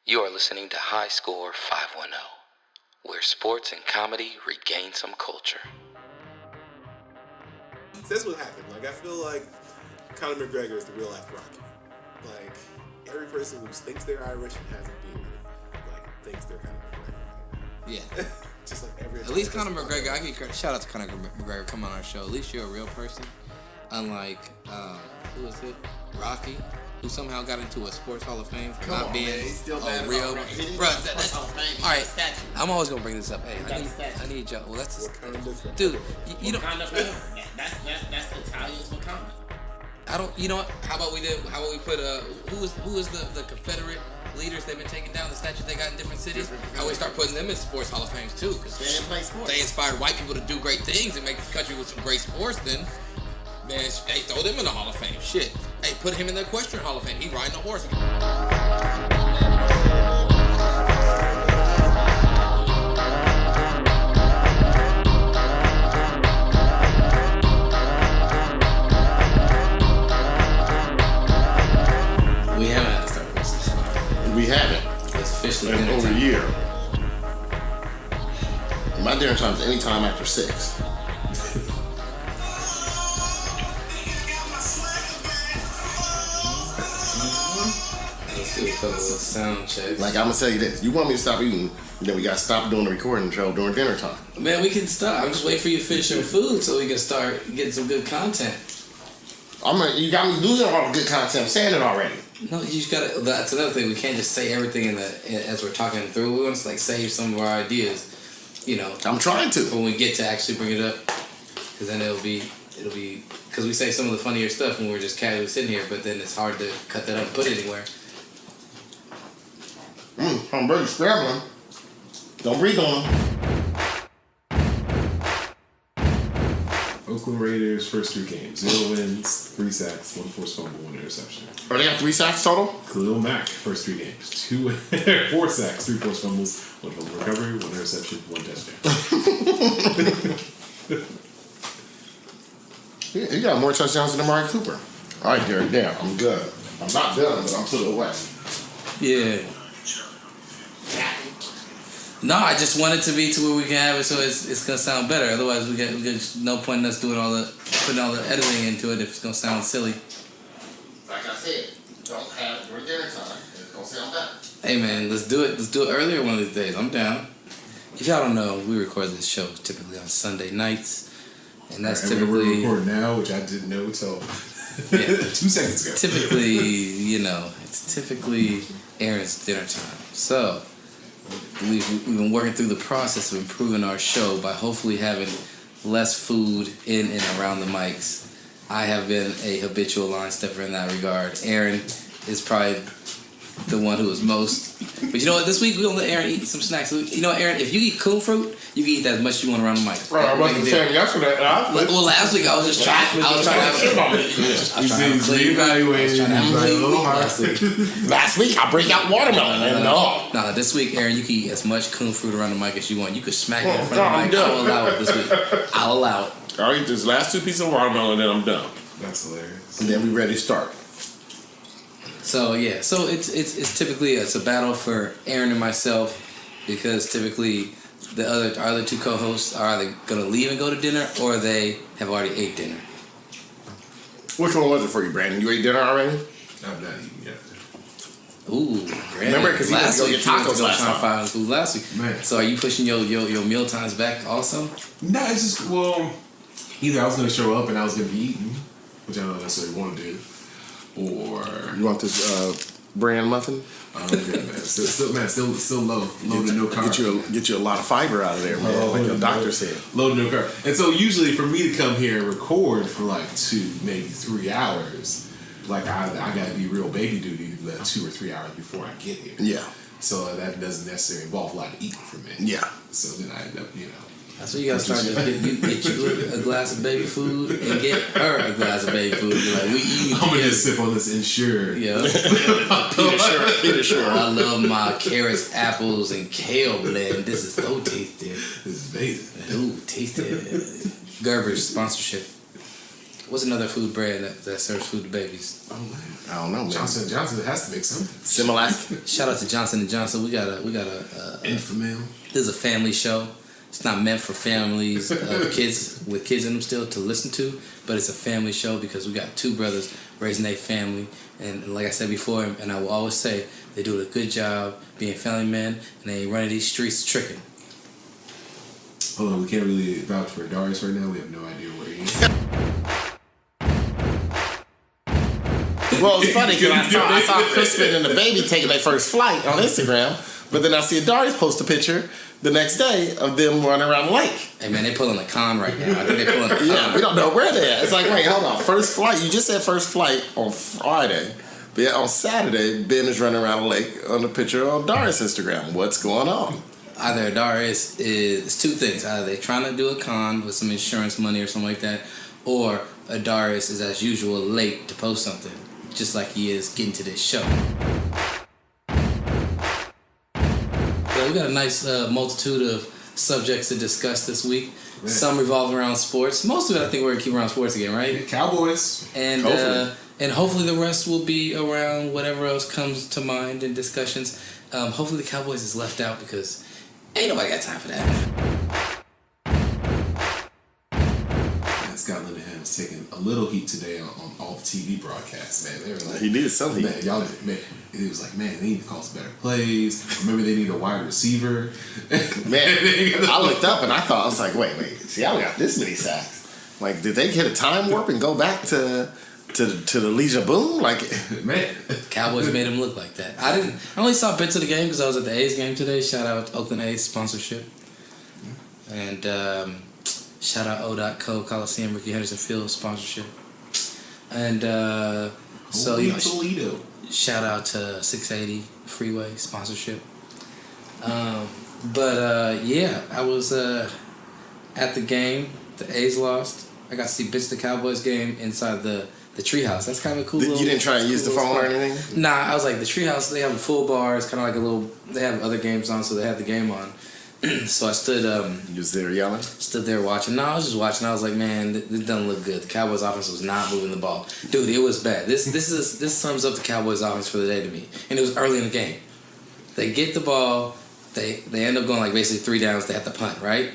You are listening to High Score 510, where sports and comedy regain some culture. That's what happened. Like, I feel like Conor McGregor is the real life Rocky. Like, every person who thinks they're Irish and has a beard, like, thinks they're Conor McGregor. Yeah. Just like every. At least Conor McGregor, I give credit. Shout out to Conor McGregor coming on our show. At least you're a real person. Unlike, who is it? Rocky, who somehow got into a Sports Hall of Fame for not being a real. Bro, that's all right. I'm always gonna bring this up. Hey, I need y'all. Well, that's just, dude. You don't. That's Italians with Wakanda. I don't. You know what? How about we put who is the Confederate leaders they've been taking down, the statues they got in different cities? How we start putting them in sports hall of fames too? Because they didn't play sports. They inspired white people to do great things and make this country with some great sports. Then, man, hey, throw them in the hall of fame. Shit. Hey, put him in the equestrian hall of fame. He riding a horse. We haven't had to start this. We haven't. It's officially in dinner over time. a year. My dinner time is any time after 6. Let's do a couple of sound checks. Like, I'm gonna tell you this: you want me to stop eating, then we gotta stop doing the recording show during dinner time. Man, we can stop. I'm just waiting for you to finish your food so we can start getting some good content. You got me losing all the good content. I'm saying it already. No, you just gotta. That's another thing. We can't just say everything as we're talking through. We want to save some of our ideas. You know, I'm trying to. When we get to actually bring it up, because then it'll be because we say some of the funnier stuff when we're just casually sitting here, but then it's hard to cut that up and put it anywhere. I'm really scrambling. Don't breathe on them. Oakland Raiders first 3 games: 0 wins, 3 sacks, 1 forced fumble, 1 interception. Or they got 3 sacks total? Khalil Mack first 3 games: 4 sacks, 3 forced fumbles, 1 fumble recovery, 1 interception, 1 touchdown. He got more touchdowns than Amari Cooper. All right, Derek. Damn, I'm good. I'm not done, but I'm to the west. Yeah. No, I just want it to be to where we can have it so it's gonna sound better. Otherwise, we get no point in us doing putting all the editing into it if it's gonna sound silly. Like I said, don't have it during dinner time. It's gonna sound better. Hey man, let's do it. Let's do it earlier one of these days. I'm down. If y'all don't know, we record this show typically on Sunday nights, and that's right, typically we're recording now, which I didn't know until 2 seconds ago. Typically, it's typically Aaron's dinner time. So we've been working through the process of improving our show by hopefully having less food in and around the mics. I have been a habitual line stepper in that regard. Aaron is probably the one who is most. But you know what? This week we're gonna let Aaron eat some snacks. You know what, Aaron? If you eat cool fruit, you can eat that as much as you want around the mic. Bro, I wasn't saying yesterday. Well, last week I was just trying. I was trying to have a clean. Last week I break out watermelon and no. No, this week, Aaron, you can eat as much coon fruit around the mic as you want. You could smack it in front of the mic. I'll allow it this week. I'll allow it. I'll eat this last 2 pieces of watermelon and then I'm done. That's hilarious. And then we ready to start. So yeah, so it's typically a battle for Aaron and myself because typically the other 2 co-hosts are either gonna leave and go to dinner or they have already ate dinner. Which one was it for you, Brandon? You ate dinner already? I'm not eating yet. Ooh, Brandon. Remember, because last he week went to go get tacos last time. Food last week. Man. So are you pushing your meal times back also? No, it's just either I was gonna show up and I was gonna be eating, which I don't necessarily want to do, or You want this brand muffin? I'm good, man. Still low to no carb. Get you a lot of fiber out of there, man. Like your doctor said. Low to no carb. And so usually for me to come here and record for like 2, maybe 3 hours, like I gotta be real baby duty 2 or 3 hours before I get here. Yeah. So that doesn't necessarily involve a lot of eating for me. Yeah. So then I end up, That's what you gotta start doing. Get you a glass of baby food and get her a glass of baby food. Be like, we eat. I'm gonna just sip on this Ensure. Yeah. Peter Sure. I love my carrots, apples, and kale blend. This is so tasty. This is amazing. Ooh, tasty. Gerber's sponsorship. What's another food brand that serves food to babies? I don't know, man. Johnson has to make something. Similac. Shout out to Johnson & Johnson. We got a Infamil. This is a family show. It's not meant for families of kids with kids in them still to listen to, but it's a family show because we got two brothers raising their family, and like I said before, and I will always say, they do a good job being family men, and they ain't running these streets tricking. Hold on, we can't really vouch for Darius right now. We have no idea where he is. Well, it's funny because I saw Crispin and the baby taking their first flight on Instagram, but then I see Darius post a picture the next day of them running around the lake. Hey man, they pulling the con right now. I think they're pulling the con. Yeah, we don't know where they're at. It's like, wait, hold on. First flight. You just said first flight on Friday. But yeah, on Saturday, Ben is running around the lake on the picture on Darius' Instagram. What's going on? Either Darius is two things. Either they're trying to do a con with some insurance money or something like that, or Darius is as usual late to post something, just like he is getting to this show. So we got a nice multitude of subjects to discuss this week. Man. Some revolve around sports. Most of it, I think, we're gonna keep around sports again, right? Cowboys. And hopefully the rest will be around whatever else comes to mind in discussions. Hopefully the Cowboys is left out because ain't nobody got time for that. Scott Linehan was taking a little heat today on all the TV broadcasts, man. They were like, He needed something. man, y'all, man, it was like, man, they need to call some better plays. Or maybe they need a wide receiver. Man, I looked up and I was like, wait, Seattle got this many sacks. Like, did they hit a time warp and go back to the Legion Boom? Like, Man. Cowboys made him look like that. I only saw bits of the game because I was at the A's game today. Shout out Oakland A's sponsorship. And shout out O.Co. Coliseum, Ricky Henderson Field sponsorship. And so, you know, Toledo. shout out to 680 Freeway sponsorship. Yeah, I was at the game. The A's lost. I got to see bits of the Cowboys game inside the treehouse. That's kind of a cool. you didn't try and use the phone or anything? Nah, I was like, the treehouse, they have a full bar. It's kind of like a little, they have other games on, so they have the game on. So I stood You was there yelling? stood there watching. No, I was just watching. I was like, man, this doesn't look good. The Cowboys offense was not moving the ball. Dude, it was bad. This sums up the Cowboys offense for the day to me. And it was early in the game. They get the ball. They end up going like basically 3 downs. They have to punt, right?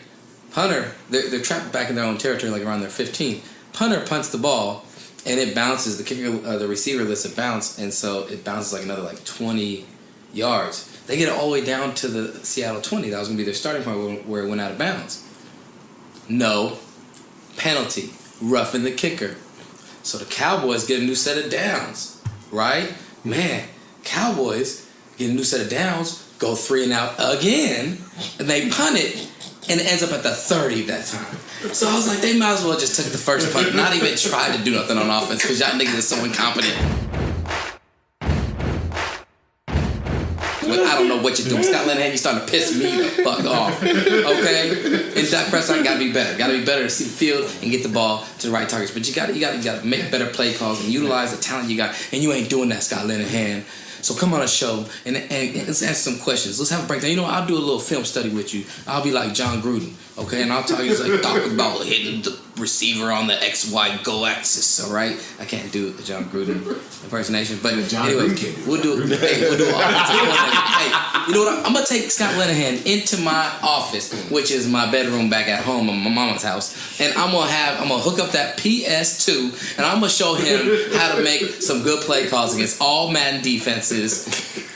Punter, they're trapped back in their own territory, like around their 15. Punter punts the ball, and it bounces. The kicker, the receiver lets it bounce, and so it bounces like another like 20 yards. They get it all the way down to the Seattle 20. That was going to be their starting point where it went out of bounds. No. Penalty. Roughing the kicker. So the Cowboys get a new set of downs. Right? Man, Cowboys get a new set of downs, go 3 and out again, and they punt it, and it ends up at the 30 that time. So I was like, they might as well just took the first punt, not even tried to do nothing on offense, because y'all niggas are so incompetent. I don't know what you're doing. Scott Linehan, you're starting to piss me the fuck off. Okay? And Dak Prescott gotta be better. Gotta be better to see the field and get the ball to the right targets. But you gotta make better play calls and utilize the talent you got. And you ain't doing that, Scott Linehan. So come on a show and let's answer some questions. Let's have a breakdown. You know, I'll do a little film study with you. I'll be like John Gruden, okay? And I'll tell you like Taco Pablo hitting the receiver on the XY go axis, all right? I can't do a John Gruden impersonation, but anyway, we'll do all that. Hey, you know what? I'm gonna take Scott Linehan into my office, which is my bedroom back at home in my mama's house, and I'm gonna hook up that PS2, and I'm gonna show him how to make some good play calls against all Madden defenses.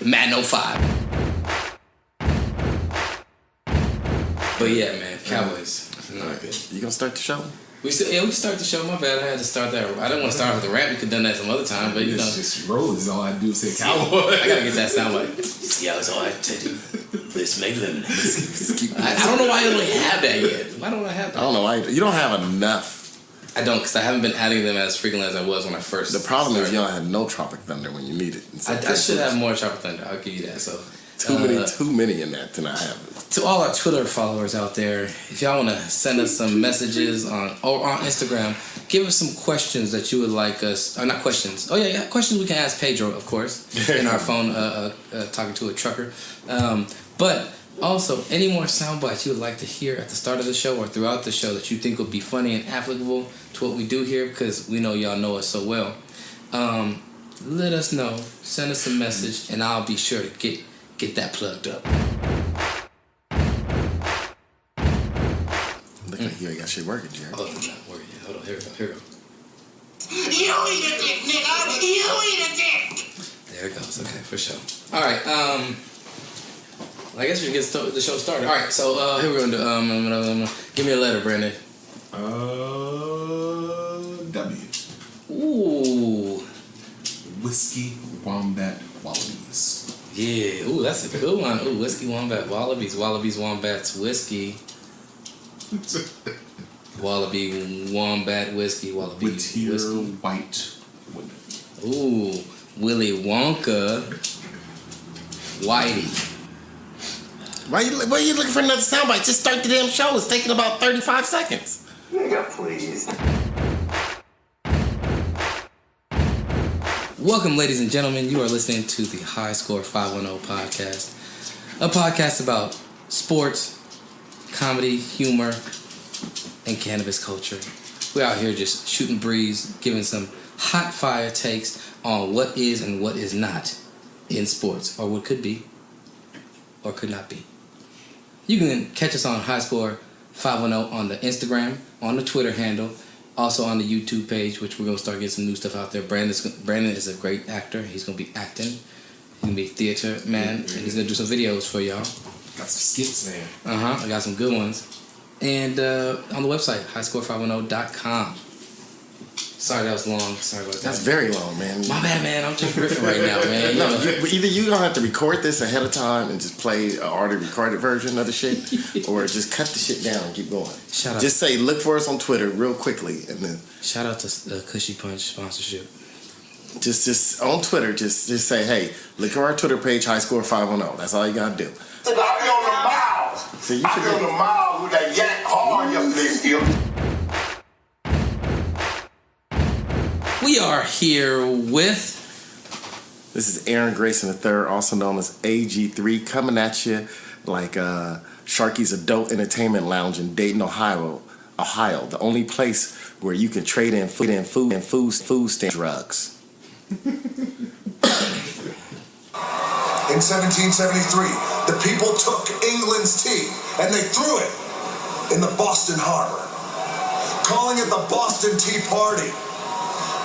Madden 05. But yeah, man, Cowboys. You gonna start the show? We can start the show. My bad, I had to start that. I didn't want to start with the rant. We could have done that some other time, but you know. It's just rolls. All I do is say Cowboy. I gotta get that sound like. See, that's all I had to do. Let's make lemonade. I don't know why I don't have that yet. Why don't I have that? I don't know why you don't have enough. I don't, because I haven't been adding them as frequently as I was when I first. The problem started. is you don't have no Tropic Thunder when you need it. I should have more Tropic Thunder. I'll give you that. So too many in that to not have it. To all our Twitter followers out there, if y'all want to send us some messages on Instagram, give us some questions that you would like us. Or not questions. Oh yeah, questions we can ask Pedro, of course, in our phone, talking to a trucker. But Also, any more sound bites you would like to hear at the start of the show or throughout the show that you think would be funny and applicable to what we do here, because we know y'all know us so well, let us know. Send us a message, and I'll be sure to get that plugged up. Look like you ain't got shit working, Jared. Oh, it's not working. Hold on, here we go. You eat a dick, nigga! You eat a dick! There it goes. Okay, for sure. All right. I guess we can get the show started. All right. So here we're going to give me a letter, Brandon. W. Ooh. Whiskey Wombat Wallabies. Yeah. Ooh, that's a good one. Ooh, Whiskey Wombat Wallabies. Wallabies Wombats Whiskey. Wallaby Wombat Whiskey. Wallaby Whittier Whiskey. White Women. Ooh. Willy Wonka. Whitey. Why you looking for another soundbite? Just start the damn show. It's taking about 35 seconds. Nigga, please. Welcome, ladies and gentlemen. You are listening to the High Score 510 podcast, a podcast about sports, comedy, humor, and cannabis culture. We're out here just shooting breeze, giving some hot fire takes on what is and what is not in sports, or what could be, or could not be. You can catch us on High Score 510 on the Instagram, on the Twitter handle, also on the YouTube page, which we're going to start getting some new stuff out there. Brandon is a great actor. He's going to be acting. He's going to be a theater man, and he's going to do some videos for y'all. Got some skits, man. I got some good ones. And on the website, highscore510.com. Sorry that was long. Sorry about that. That's very long, man. My bad, man. I'm just riffing right now, man. No, either you gonna have to record this ahead of time and just play an already recorded version of the shit, or just cut the shit down and keep going. Shout out. Just say, look for us on Twitter real quickly, and then Shout out to Cushy Punch sponsorship. just on Twitter, just say, hey, look at our Twitter page, High Score 510. That's all you gotta do. I be on the mile. So you I be on the mile with that yak hard, you bitch. We are here with... This is Aaron Grayson III, also known as AG3, coming at you like Sharky's Adult Entertainment Lounge in Dayton, Ohio, the only place where you can trade in food stamp drugs. In 1773, the people took England's tea and they threw it in the Boston Harbor, calling it the Boston Tea Party.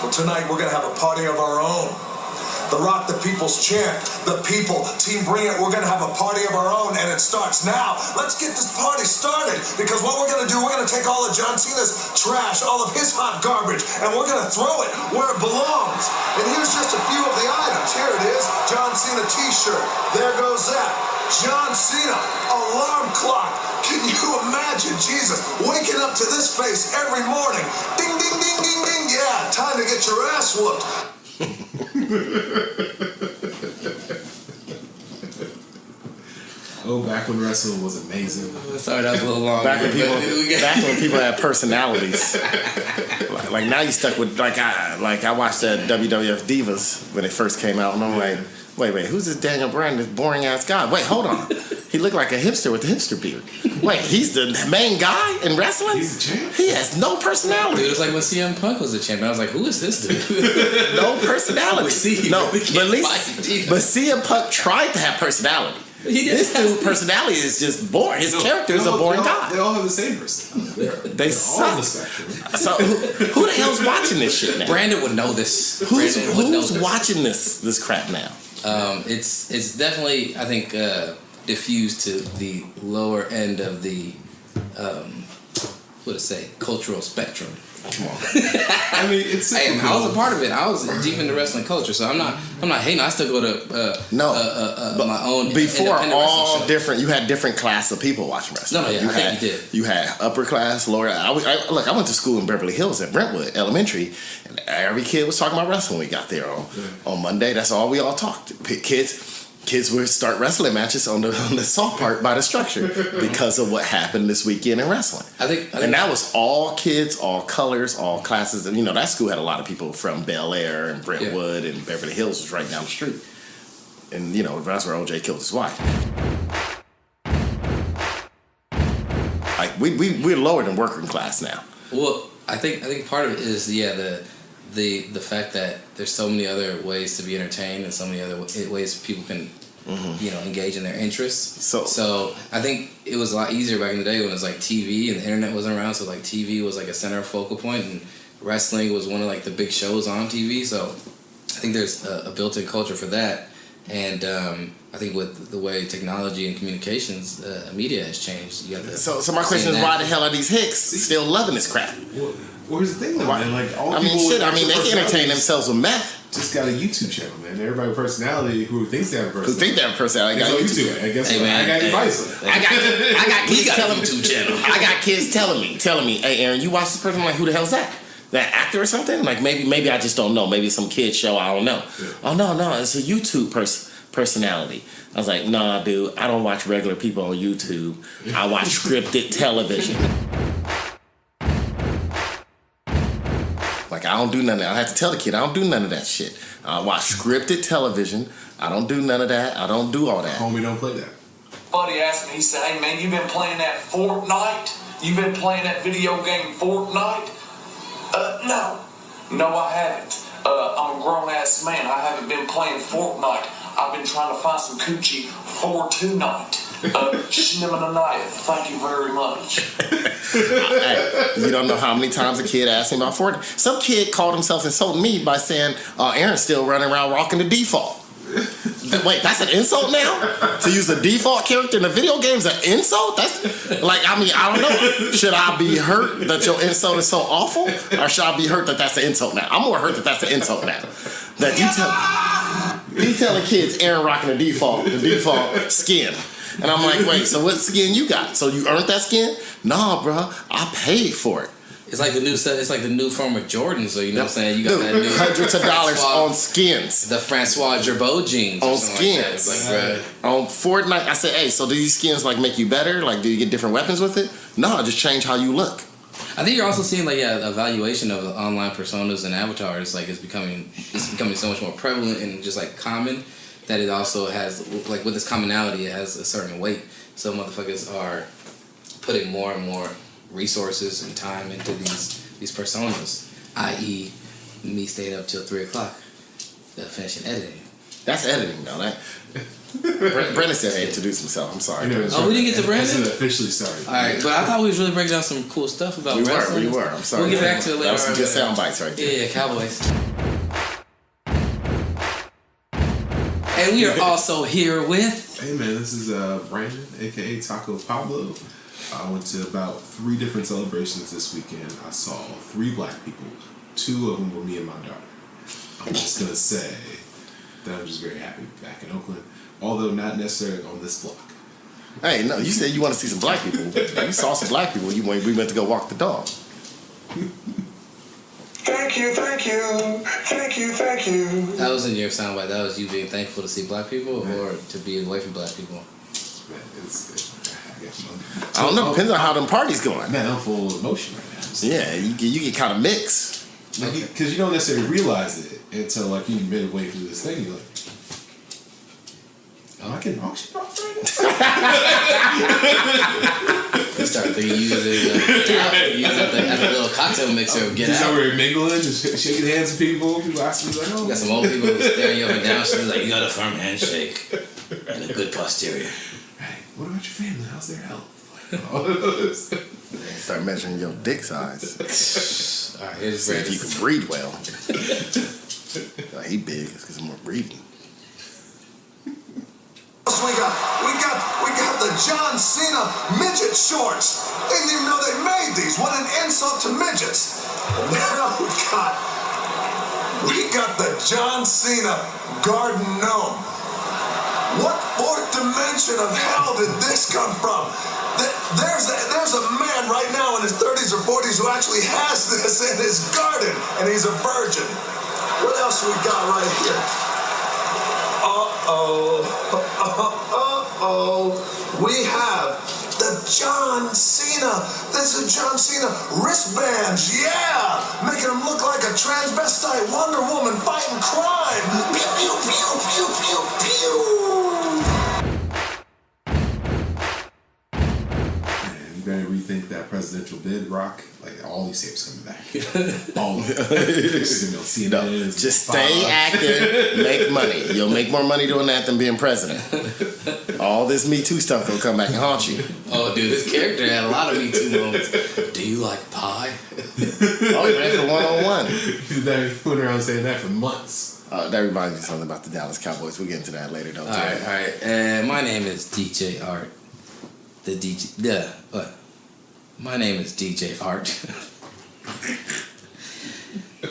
Well, tonight we're going to have a party of our own. The Rock the People's Champ, the People, Team Bring It, we're going to have a party of our own, and it starts now. Let's get this party started, because what we're going to do, we're going to take all of John Cena's trash, all of his hot garbage, and we're going to throw it where it belongs. And here's just a few of the items. Here it is, John Cena t-shirt. There goes that. John Cena alarm clock. Can you imagine Jesus waking up to this face every morning? Ding, ding, ding, ding, ding. Yeah, time to get your ass whooped. Oh, back when wrestling was amazing. Sorry, that was a little long. Back when people had personalities. like now you stuck with I watched that WWF Divas when it first came out, and I'm like, wait, who's this Daniel Bryan, this boring ass guy? Wait, hold on. He looked like a hipster with the hipster beard. Wait, he's the main guy in wrestling? He's the champ? He has no personality. Dude, it was like when CM Punk was the champion. I was like, who is this dude? No personality. No, but CM Punk tried to have personality. This dude's personality is just boring. His character is a boring guy. They all have the same personality. They suck. All the spectrum. So who the hell's watching this shit now? Brandon would know this. Who's watching this crap now? It's definitely, I think, diffused to the lower end of the cultural spectrum. Come on. I mean, it's Hey, I was a part of it. I was deep in the wrestling culture, so I'm not hating. I still go to my own. Before all show. different, you had different class of people watching wrestling. No, yeah, I think you did. You had upper class, lower. I went to school in Beverly Hills at Brentwood Elementary, and every kid was talking about wrestling when we got there on Monday. That's all we all talked. Kids would start wrestling matches on the soft part by the structure because of what happened this weekend in wrestling. I think that was all kids, all colors, all classes. And that school had a lot of people from Bel Air and Brentwood and Beverly Hills was right down the street. And that's where OJ killed his wife. we're lower than working class now. Well, I think part of it is the fact that there's so many other ways to be entertained and so many other ways people can engage in their interests. So I think it was a lot easier back in the day when it was like TV and the internet wasn't around. So like TV was like a center focal point, and wrestling was one of like the big shows on TV. So I think there's a built-in culture for that. And I think with the way technology and communications, media has changed, you got to. So my question is, why the hell are these hicks still loving this crap? Well, here's the thing, though, man. Like, all they people can entertain themselves with meth. Just got a YouTube channel, man. Everybody with personality who thinks they have a personality. Who think they have a personality. Got YouTube. I guess hey, man, I got advice. I got kids telling me. YouTube channel. I got kids telling me, hey, Aaron, you watch this person? I'm like, who the hell's that? That actor or something? Like maybe I just don't know. Maybe some kid show. I don't know. Yeah. Oh no, it's a YouTube personality. I was like, nah, dude, I don't watch regular people on YouTube. I watch scripted television. Like, I don't do none of that. I have to tell the kid, I don't do none of that shit. I watch scripted television. I don't do none of that. I don't do all that. Homie don't play that. Buddy asked me, he said, hey man, you been playing that Fortnite? You been playing that video game Fortnite? No, I haven't. I'm a grown-ass man. I haven't been playing Fortnite. I've been trying to find some coochie for tonight. Shniminanaya, thank you very much. You don't know how many times a kid asked me about Fortnite. Some kid called himself insulting me by saying, Aaron's still running around rocking the default. Wait, that's an insult now? To use a default character in a video game is an insult? That's like, I don't know. Should I be hurt that your insult is so awful? Or should I be hurt that that's an insult now? I'm more hurt that that's an insult now. That you telling kids Aaron rocking the default skin. And I'm like, wait, so what skin you got? So you earned that skin? Nah, bro, I paid for it. It's like the new set. It's like the new form of Jordan. So you know what I'm saying? You got that new hundreds of dollars on skins. The Francois Gerbeau jeans on skins. Like on Fortnite, I said, hey, so do these skins like make you better? Like, do you get different weapons with it? No, just change how you look. I think you're also seeing like a evaluation of online personas and avatars. Like it's becoming so much more prevalent and just like common that it also has like with this commonality, it has a certain weight. So motherfuckers are putting more and more resources and time into these personas, i.e., me staying up till 3:00, finishing editing. That's editing, though. Brandon said he introduced himself. I'm sorry. We didn't get to Brandon? Hasn't officially started. All right, but I thought we was really breaking down some cool stuff about wrestling. We were. I'm sorry. We'll get back to it later. That was some good sound bites right there. Yeah, Cowboys. And we are also here with... Hey, man, this is Brandon, a.k.a. Taco Pablo. I went to about 3 different celebrations this weekend. I saw 3 black people. 2 of them were me and my daughter. I'm just going to say that I'm just very happy back in Oakland, although not necessarily on this block. Hey, no, you said you want to see some black people. You saw some black people. We went to go walk the dog. Thank you. That wasn't your soundbite. That was you being thankful to see black people or to be away from black people. Man, I don't know. Depends on how them parties going. Man, I'm full of emotion right now. Yeah, you get kind of mixed. Because you don't necessarily realize it until like you midway through this thing. You're like, oh, I can auction off right You start thinking you use it at the little cocktail mixer. Get just out. over here mingling, just shaking hands with people. People ask me like, oh. You got some old people staring you up and down. She's like, you got a firm handshake and a good posterior. Hey, what about your family? How's their health? Start measuring your dick size. All right, here's See if you can breathe well. He big because more breathing. We got the John Cena midget shorts. They didn't even know they made these. What an insult to midgets. Now we got the John Cena Garden Gnome. What 4th dimension of hell did this come from? There's a man right now in his 30s or 40s who actually has this in his garden, and he's a virgin. What else we got right here? We have the John Cena. This is John Cena wristbands. Yeah, making him look like a transvestite Wonder Woman fighting crime. Pew pew pew pew pew pew. Man, you going to rethink that presidential bid, Rock. Like, all these tapes coming back. All of them. No, just stay active, make money. You'll make more money doing that than being president. All this Me Too stuff will come back and haunt you. Oh, dude, this character had a lot of Me Too moments. Do you like pie? Oh, he ran for one-on-one. He went around saying that for months. That reminds me of something about the Dallas Cowboys. We'll get into that later, though. All right. And my name is DJartt. My name is DJartt.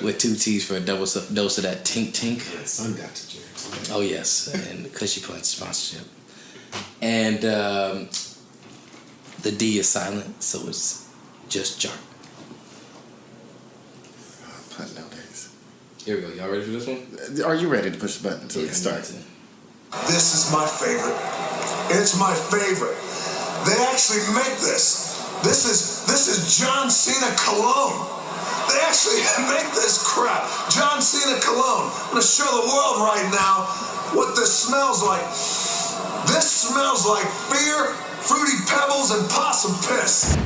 With 2 T's for a dose of that tink tink. Yeah, son got to Jared. Oh yes, and Cushy Punch sponsorship. And the D is silent, so it's just Jartt. Punt nowadays. Here we go. Y'all ready for this one? Are you ready to push the button so we can start? This is my favorite. It's my favorite. They actually make this. This is John Cena cologne. They actually make this crap. John Cena cologne. I'm gonna show the world right now what this smells like. This smells like fear, fruity pebbles, and possum piss.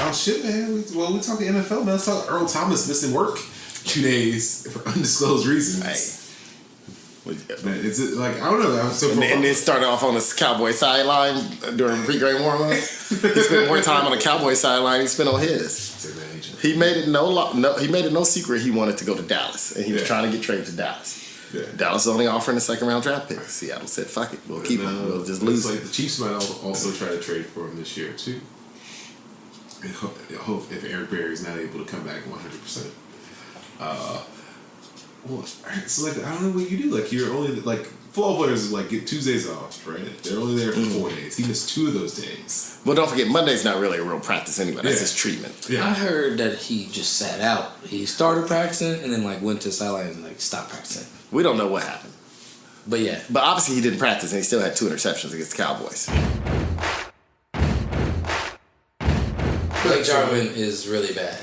Oh shit, man. We're talking NFL, man. Let's talk Earl Thomas missing work 2 days for undisclosed reasons. Hey. Man, it's like, I don't know. And then started off on the Cowboy sideline during pre-game warm-ups. He spent more time on the Cowboy sideline than he spent on his. He made it no secret he wanted to go to Dallas, and he was trying to get traded to Dallas. Yeah. Dallas is only offering a second-round draft pick. Seattle said, "Fuck it, we'll keep him. We'll just lose." Like the Chiefs might also try to trade for him this year too. And hope if Eric Berry's not able to come back 100%. Well, so like I don't know what you do. Like you're only like football players like get Tuesdays off, right? They're only there for 4 days. He missed 2 of those days. Well, don't forget Monday's not really a real practice anyway. That's his treatment. Yeah. I heard that he just sat out. He started practicing and then like went to the sideline and like stopped practicing. We don't know what happened. But yeah. But obviously he didn't practice and he still had 2 interceptions against the Cowboys. Blake Jarwin is really bad.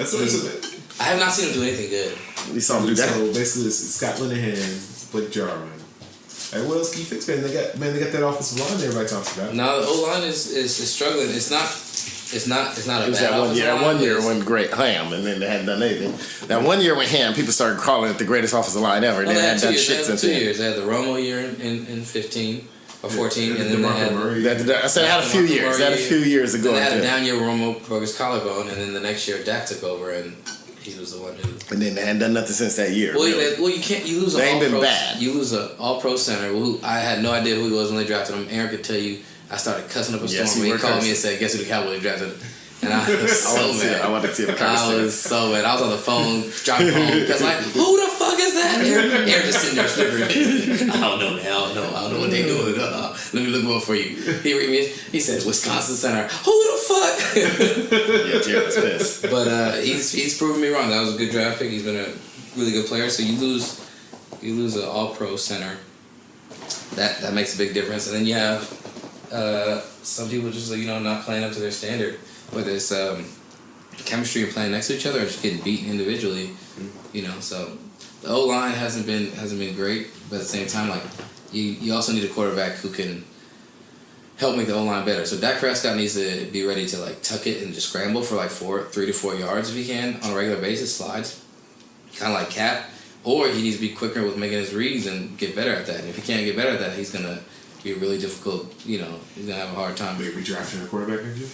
I have not seen him do anything good. We saw him do that. So basically, it's Scott Linehan, Blake Jarwin. Hey, what else can you fix, man? They got that offensive line that everybody talks about. No, the O-line is struggling. It's not a It was bad that one year when great Ham, and then they hadn't done anything. That one year when Ham, people started calling it the greatest offensive line ever. Well, they hadn't done shit since 2 then. years. They had the Romo year in 15 or 14, and then they had Murray. I said they had a few years. They had a few years ago. They had a down year where Romo broke his collarbone, and then the next year Dak took over, and he was the one who. And then they hadn't done nothing since that year. Well, really. you can't. You lose. They ain't been all-pro, bad. You lose an all-pro center who I had no idea who he was when they drafted him. Aaron could tell you. I started cussing up a storm when he called me and said, "Guess who the Cowboys drafted?" And I was so mad. I wanted to see the I was so mad. I was on the phone, driving home, because like, who the fuck is that? Aaron just sitting there shivering. I don't know, man. I don't know what they doing. Let me look one for you. He read me. He said, Wisconsin center. Who the fuck? Yeah, Jared's pissed. But he's proven me wrong. That was a good draft pick. He's been a really good player. So you lose an all-pro center. That makes a big difference. And then you have some people just not playing up to their standard. Whether it's chemistry or playing next to each other or just getting beaten individually, So the O-line hasn't been great, but at the same time, like you also need a quarterback who can help make the O-line better. So Dak Prescott needs to be ready to like tuck it and just scramble for like 3 to 4 yards if he can on a regular basis, slides, kind of like Cap, or he needs to be quicker with making his reads and get better at that. And if he can't get better at that, he's gonna be really difficult. He's gonna have a hard time. Maybe drafting a quarterback next year.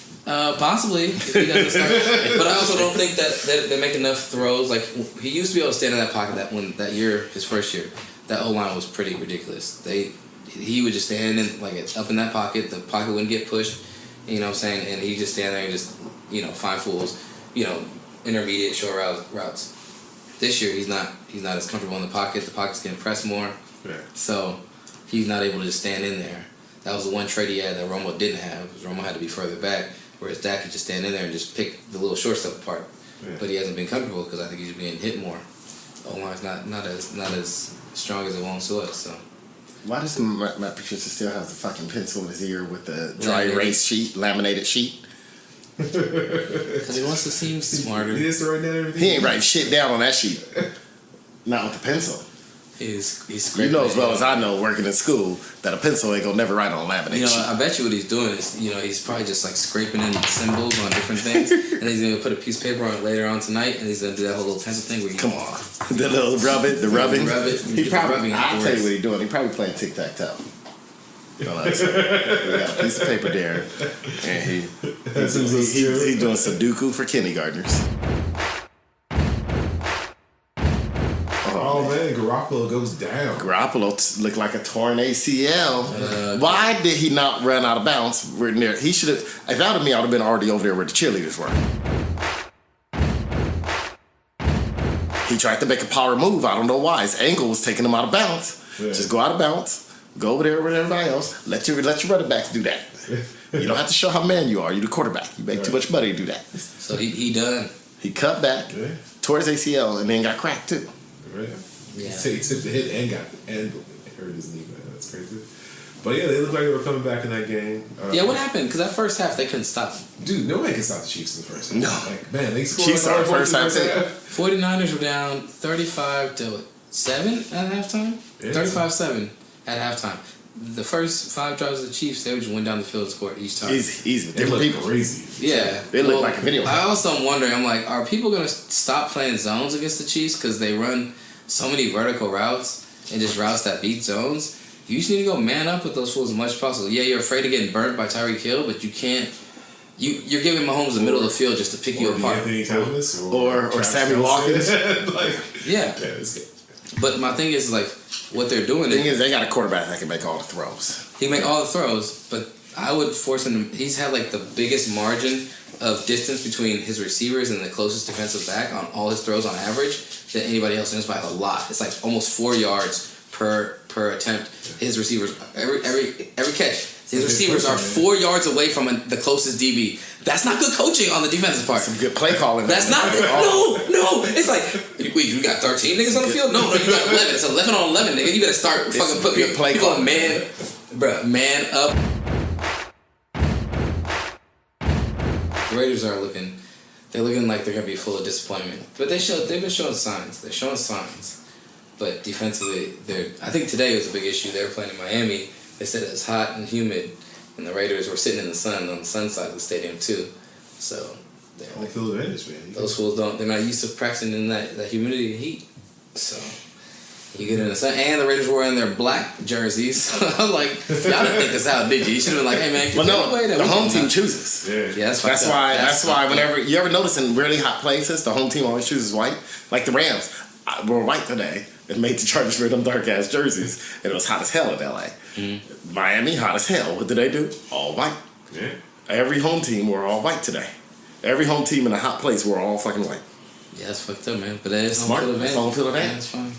Possibly, if he doesn't start. But I also don't think that they make enough throws. Like he used to be able to stand in that pocket. That year, his first year, that O-line was pretty ridiculous. He would just stand in like up in that pocket. The pocket wouldn't get pushed. You know what I'm saying? And he just stand there and just find fools. Intermediate short routes. This year he's not as comfortable in the pocket. The pocket's getting pressed more. Yeah. So he's not able to just stand in there. That was the one trait he had that Romo didn't have, because Romo had to be further back, whereas Dak could just stand in there and just pick the little short stuff apart. Yeah. But he hasn't been comfortable because I think he's being hit more. The O-line's not as strong as it once was. So why does Matt Patricia still have the fucking pencil in his ear with the dry erase sheet, laminated sheet? Because he wants to seem smarter. He is writing down everything. He ain't writing shit down on that sheet. Not with the pencil. He's You scraping know as it. well as I know, working in school, that a pencil ain't gonna never write on laminate You know, sheet. I bet you what he's doing is, he's probably just like scraping in symbols on different things, and he's gonna put a piece of paper on it later on tonight, and he's gonna do that whole little pencil thing where you Come on, the little the rubbing. Rub it. He probably. I'll tell you afterwards. what he's doing. He probably playing tic tac toe. We got a piece of paper there, and he's doing Sudoku for kindergartners. Oh man, Garoppolo goes down. Garoppolo looked like a torn ACL. Why did he not run out of bounds? We're near. He should have. If that would me, I would have been already over there where the cheerleaders were. He tried to make a power move. I don't know why. His ankle was taking him out of bounds. Yeah. Just go out of bounds. Go over there with everybody else. Let your running backs do that. You don't have to show how man you are. You're the quarterback. You make too much money to do that. So he done. He cut back, tore his ACL, and then got cracked too. Right. Yeah. He took the hit and hurt his knee, man. That's crazy. But yeah, they looked like they were coming back in that game. Yeah, what happened? Because that first half, they couldn't stop him. Dude, nobody can stop the Chiefs in the first half. No. Like, man, they scored Chiefs are the first half too. 49ers were down 35-7 at halftime? Yeah. 35-7 at halftime. The first 5 drives of the Chiefs, they just went down the field and scored each time. Easy. They Different look people. crazy. Yeah. They look like a video. I also am wondering, I'm like, are people going to stop playing zones against the Chiefs because they run so many vertical routes and just routes that beat zones? You just need to go man up with those fools as much as possible. Yeah, you're afraid of getting burnt by Tyreek Hill, but you can't. You're giving Mahomes the middle of the field just to pick you apart. Anthony Thomas Or Sammy Watkins. Yeah, Yeah. it's good. But my thing is, like, what they're doing The thing is, they got a quarterback that can make all the throws. he make all the throws, but I would force him to. He's had like the biggest margin of distance between his receivers and the closest defensive back on all his throws on average than anybody else. And it's by a lot. It's like almost 4 yards per attempt. His receivers every catch. His receivers are 4 yards away from the closest DB. That's not good coaching on the defensive part. Some good play calling. That's not no. It's like, wait, you got 13 niggas on the field? No, you got 11. It's 11 on 11, nigga. You better start fucking putting your play people calling. man up. The Raiders are looking like they're gonna be full of disappointment, but they've been showing signs. They're showing signs, but defensively, I think today was a big issue. They were playing in Miami. They said it was hot and humid, and the Raiders were sitting in the sun on the sun side of the stadium too. So Home field advantage, man. those fools they're not used to practicing in that humidity and heat. So you get in the sun, and the Raiders were wearing their black jerseys. I'm like, y'all didn't think this out, did you? You should have been like, hey man, Well, no, the home team chooses. Yeah, that's That's why whenever you ever notice in really hot places, the home team always chooses white. Like the Rams were white today and made the Chargers wear them dark ass jerseys, and it was hot as hell in LA. Mm-hmm. Miami, hot as hell. What did they do? All white. Yeah. Every home team were all white today. Every home team in a hot place were all fucking white. Yeah, that's fucked up, man. But that is Smart. home field That's advantage. home field Yeah, advantage. that's fine.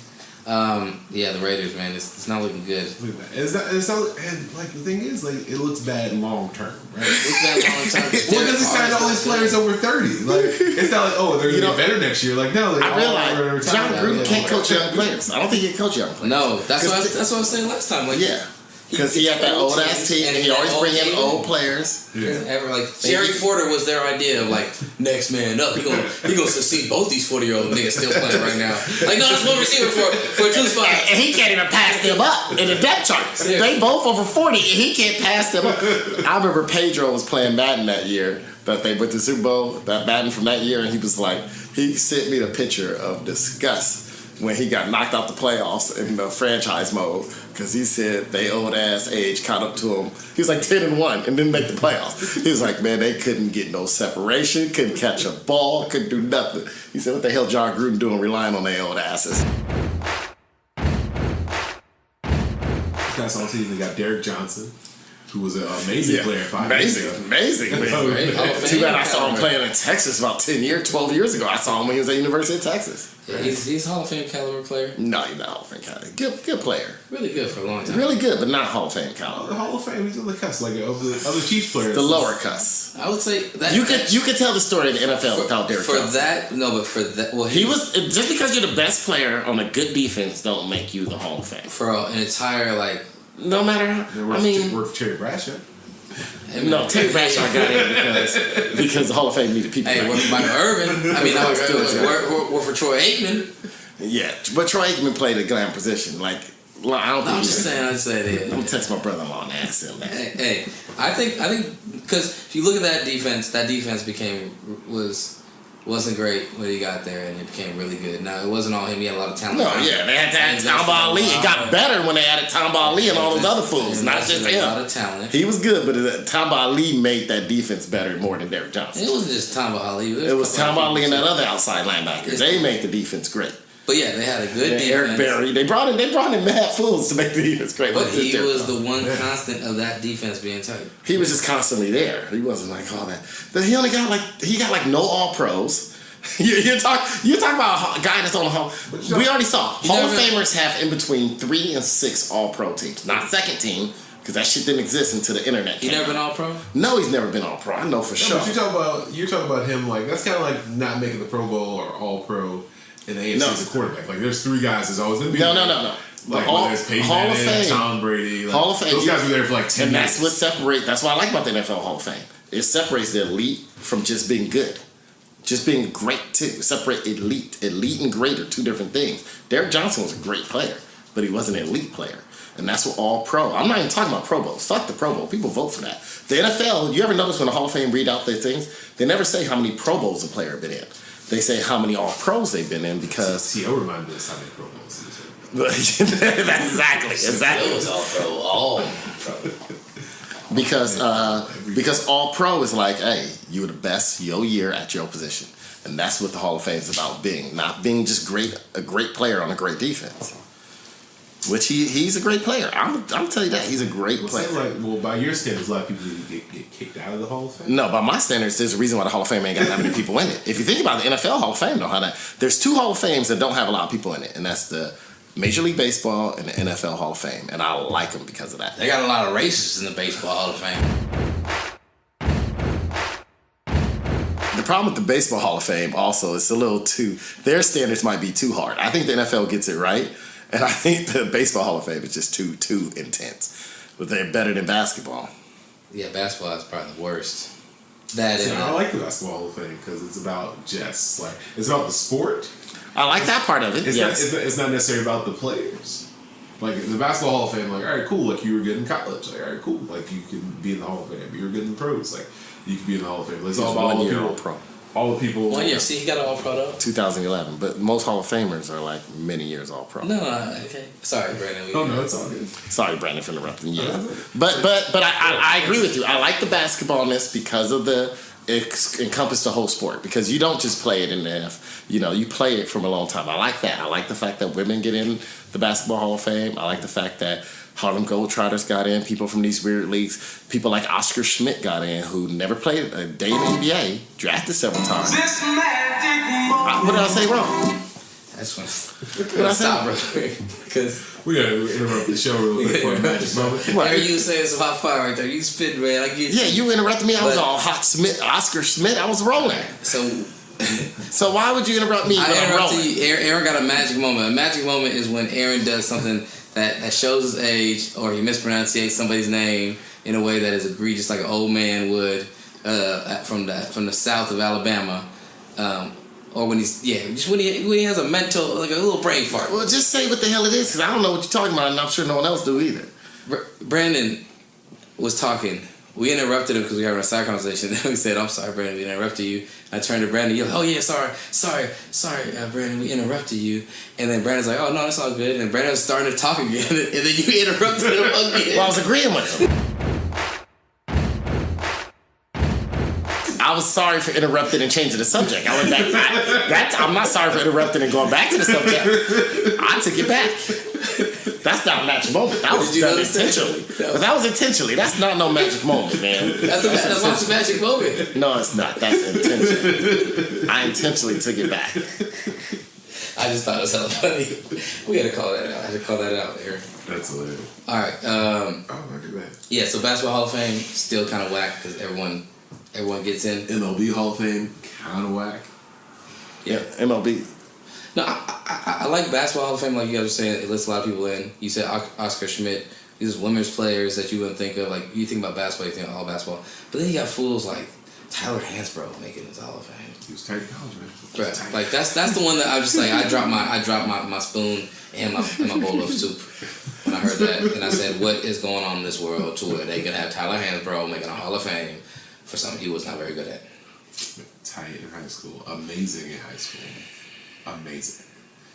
Yeah, the Raiders, man, it's not looking good. Look at that. It's not, and like the thing is, like it looks bad long term, right? It's that long term. Well, because he signed all these players over 30. Like it's not like they're gonna be better next year. Like no, I realize John Gruden can't coach young players. I don't think he can coach young players. No, that's what I was saying last time. Like, Yeah. Because he had that old ass team, and he always bring in old players. Ever like Jerry Porter was their idea of like next man up. He gonna succeed both these 40-year-old niggas still playing right now. Like no, that's one receiver for 2 spots. And he can't even pass them up in the depth charts. Yeah. They both over 40, and he can't pass them up. I remember Pedro was playing Madden that year that they went to the Super Bowl, that Madden from that year, and he was like, he sent me the picture of disgust when he got knocked out the playoffs in the franchise mode because he said they old ass age caught up to him. He was like 10-1 and didn't make the playoffs. He was like, man, they couldn't get no separation, couldn't catch a ball, couldn't do nothing. He said, what the hell John Gruden doing relying on their old asses? That's all season. They got Derek Johnson, who was an amazing player 5 years ago. Amazing. Too bad I saw him playing in Texas about 12 years ago. I saw him when he was at the University of Texas. Yeah, he's a Hall of Fame caliber player. No, he's not Hall of Fame caliber. Good player. Really good for a long time. Really good, but not Hall of Fame The caliber. Hall of Fame, he's on the cusp, like of the Chiefs players. The lower cuss. I would say that You could tell the story of the NFL without Derek Johnson. For that, well, He was just because you're the best player on a good defense don't make you the Hall of Fame. for an entire like. No matter how. I mean, worked for Terry Bradshaw. no, Terry Bradshaw got in because the Hall of Fame needed people. Hey, like work for Michael Irvin. I mean, I was Michael Irvin. work for Troy Aikman. Yeah, but Troy Aikman played a glam position. Like, I don't think. I'm just saying. I'm gonna text my brother-in-law and ask him that. Hey, I think because if you look at that defense wasn't great when he got there, and it became really good. Now it wasn't all him; he had a lot of talent. No, yeah, they had to add Tamba Ali. It got better when they added Tamba Ali and all those other fools, not just him. A lot of talent. He was good, but Tamba Ali made that defense better more than Derrick Johnson. It wasn't just Tamba Ali. It was Tamba Ali and that other outside linebacker. They made the defense great. But yeah, they had a good defense. Eric Berry. They brought in mad fools to make the defense great. But he was the one constant of that defense being tight. He was just constantly there. He wasn't like all that. But he got no All Pros. You're talking about a guy that's on the Hall. We already saw Hall of Famers have in between 3 and 6 All Pro teams, not second team. Because that shit didn't exist until the internet came. He never out. been All Pro? No, he's never been All Pro. I know for sure. But you're talking about him like that's kind of like not making the Pro Bowl or All Pro in the AFC as a quarterback. Like there's 3 guys that's always in the No. Like whether it's Peyton Manning, Tom Brady, like, Hall of Fame. Those guys were there for like 10 and years. that's what separates. That's what I like about the NFL Hall of Fame. It separates the elite from just being good. Just being great too. Separate elite. Elite and great are 2 different things. Derrick Johnson was a great player, but he wasn't an elite player. And that's what All Pro. I'm not even talking about Pro Bowls. Fuck the Pro Bowl. People vote for that. The NFL, you ever notice when the Hall of Fame read out their things, they never say how many Pro Bowls a player been in. They say how many All Pros they've been in because... T.O. reminded us how many Pro Bowls Exactly. It was All Pro. Because All Pro is like, hey, you were the best your year at your position. And that's what the Hall of Fame is about being. Not being just a great player on a great defense. Which he's a great player. I'm telling you that. He's a great player. By your standards, a lot of people get kicked out of the Hall of Fame? No, by my standards, there's a reason why the Hall of Fame ain't got that many people in it. If you think about the NFL Hall of Fame, though, there's 2 Hall of Fames that don't have a lot of people in it. And that's the Major League Baseball and the NFL Hall of Fame. And I like them because of that. They got a lot of racists in the Baseball Hall of Fame. The problem with the Baseball Hall of Fame also is their standards might be too hard. I think the NFL gets it right. And I think the Baseball Hall of Fame is just too intense. But they're better than basketball. Yeah, basketball is probably the worst. I like the Basketball Hall of Fame because it's about it's about the sport. I like that part of it. It's not necessarily about the players. Like the Basketball Hall of Fame, like, all right, cool. Like you were good in college. Like, all right, cool. Like you can be in the Hall of Fame. You were good in the pros. Like you can be in the Hall of Fame. It's all about all the people. Pro. All the people. 1 year. See, he got an All Pro though. 2011, but most Hall of Famers are like many years All Pro. No, okay. Sorry, Brandon. No, it's all good. Sorry, Brandon, for interrupting. Yeah, but I agree with you. I like the basketballness because of it encompass the whole sport because you don't just play it in the you play it from a long time. I like that. I like the fact that women get in the Basketball Hall of Fame. I like the fact that Harlem Globetrotters got in, people from these weird leagues, people like Oscar Schmidt got in who never played a day in the NBA, drafted several times. What did I say wrong? That's what did I say? Stop, bro. Because we gotta interrupt the show real quick for a magic moment. There you saying it's about fire right there. You spit, man. You interrupted me. I was all hot Smith, Oscar Schmidt. I was rolling. So why would you interrupt me? I interrupted you. Aaron got a magic moment. A magic moment is when Aaron does something that shows his age, or he mispronunciates somebody's name in a way that is egregious, like an old man would from the south of Alabama, or when he has a mental, like a little brain fart. Well, just say what the hell it is, because I don't know what you're talking about, and I'm sure no one else do either. Brandon was talking. We interrupted him because we were having a side conversation. Then we said, "I'm sorry, Brandon, we interrupted you." I turned to Brandon. You're like, "Oh yeah, sorry, Brandon, we interrupted you." And then Brandon's like, "Oh no, it's all good." And then Brandon's starting to talk again, and then you interrupted him again. Well, I was agreeing with him. I was sorry for interrupting and changing the subject. I went back. I'm not sorry for interrupting and going back to the subject. I took it back. That's not a magic moment. That was done intentionally. But that was intentionally. That's not no magic moment, man. That's a magic moment. No, it's not. That's intentional. I intentionally took it back. I just thought it was hella funny. We had to call that out. I had to call that out here. That's hilarious. All right. Look at that. Yeah, so Basketball Hall of Fame still kind of whack because everyone gets in. MLB Hall of Fame, kind of whack. Yeah, MLB. No, I like Basketball Hall of Fame, like you guys were saying. It lists a lot of people in. You said Oscar Schmidt. These women's players that you wouldn't think of. Like, you think about basketball, you think all basketball. But then you got fools like Tyler Hansbrough making his Hall of Fame. He was tight in college, man. Right. Like that's the one that I was just like I dropped my spoon and my bowl of soup when I heard that, and I said, what is going on in this world to where they can have Tyler Hansbrough making a Hall of Fame for something he was not very good at. Tight in high school, amazing in high school, amazing.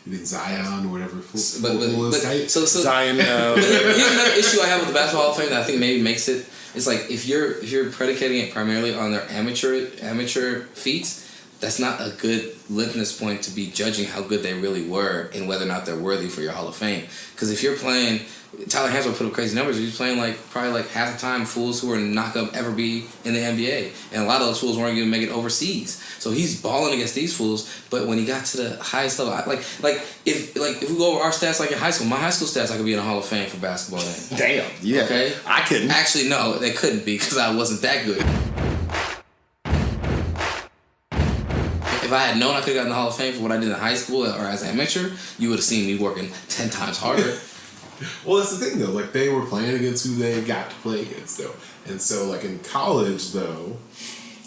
You think Zion or whatever? So Zion. But here's another issue I have with the Basketball Hall of Fame that I think maybe makes it. It's like if you're predicating it primarily on their amateur feats, that's not a good litmus point to be judging how good they really were and whether or not they're worthy for your Hall of Fame. Because if you're playing, Tyler Hansbrough put up crazy numbers. He's playing probably half the time fools who are not gonna ever be in the NBA, and a lot of those fools weren't gonna make it overseas. So he's balling against these fools. But when he got to the highest level, if we go over our stats, like in high school, my high school stats, I could be in the Hall of Fame for basketball. Then. Damn. Yeah. Okay. I couldn't. Actually, no, they couldn't be because I wasn't that good. If I had known I could have gotten the Hall of Fame for what I did in high school or as an amateur, you would have seen me working 10 times harder. Well, that's the thing though. Like they were playing against who they got to play against though, and so like in college though,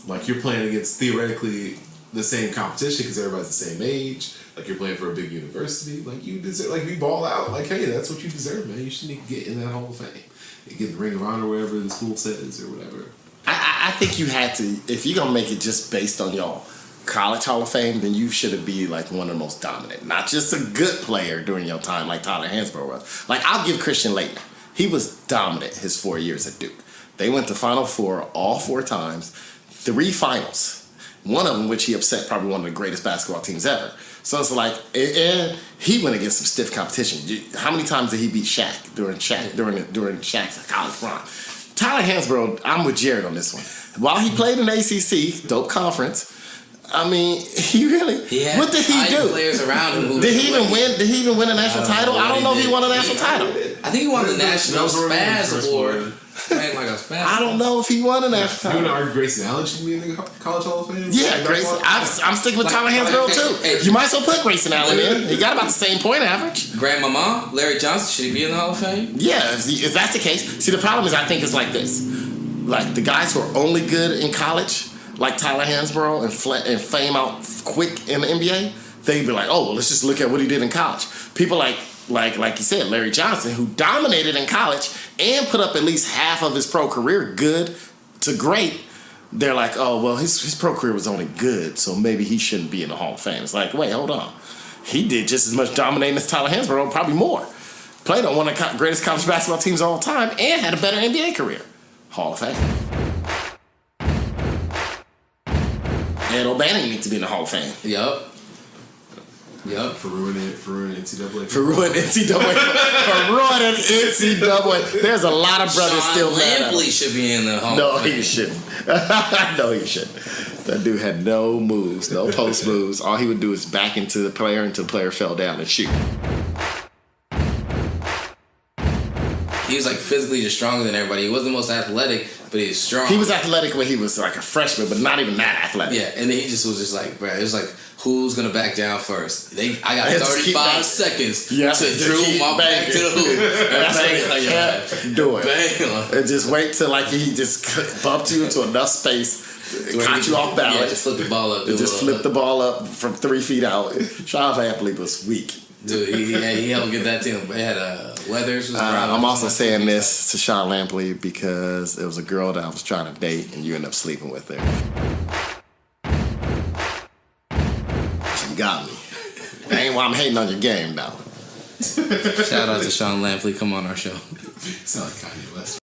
like you're playing against theoretically the same competition because everybody's the same age. Like you're playing for a big university. Like you deserve. Like we ball out. Like hey, that's what you deserve, man. You should get in that Hall of Fame. You get the Ring of Honor, whatever the school says or whatever. I think you had to, if you're gonna make it just based on your college Hall of Fame, then you should be like one of the most dominant, not just a good player during your time like Tyler Hansbrough was. Like I'll give Christian Laettner, he was dominant his 4 years at Duke. They went to Final Four all 4 times, 3 finals, one of them which he upset probably one of the greatest basketball teams ever. So it's like, and he went against some stiff competition. How many times did he beat Shaq during Shaq's college run? Tyler Hansbrough, I'm with Jared on this one. While he played in the ACC, dope conference. I mean, what did he do? Players around him. Did he even win a national title? I don't know if he won a national title. I think he won the National Spaz Award. I don't know if he won a national title. You want to argue Grayson Allen should be in the College Hall of Fame? Yeah, Grayson. I'm sticking with Tyler Hansbrough too. You might as well put Grayson Allen in. He got about the same point average. Grandmama, Larry Johnson, should he be in the Hall of Fame? Yeah, if that's the case. See, the problem is I think it's like this. Like the guys who are only good in college, like Tyler Hansbrough, and fame out quick in the NBA, they'd be like, oh, well, let's just look at what he did in college. People like you said, Larry Johnson, who dominated in college and put up at least half of his pro career good to great, they're like, oh, well, his pro career was only good, so maybe he shouldn't be in the Hall of Fame. It's like, wait, hold on. He did just as much dominating as Tyler Hansbrough, probably more. Played on one of the greatest college basketball teams of all time and had a better NBA career. Hall of Fame. Ed O'Bannon needs to be in the Hall of Fame. Yup. For ruining NCAA. For ruining NCAA. There's a lot of brothers still mad at him. Lampley should be in the Hall No, of Fame. he shouldn't. No, he shouldn't. That dude had no moves, no post moves. All he would do is back into the player until the player fell down and shoot. He was like physically just stronger than everybody. He wasn't the most athletic, but he was strong. He was athletic when he was like a freshman, but not even that athletic. Yeah, and then he just was just like, bro, it was like, who's gonna back down first? I got 35 seconds to drill my back to the hoop. That's what he kept doing. And just wait till like he just bumped you into enough space, caught you off balance. Yeah, just flip the ball up. Just flip the ball up from 3 feet out. Sean Lampley was weak. Dude, he helped get that team. They had Weathers. I'm also saying this to Sean Lampley because it was a girl that I was trying to date and you ended up sleeping with her. She got me. That ain't why I'm hating on your game, though. Shout out to Sean Lampley. Come on our show. Sound like Kanye West.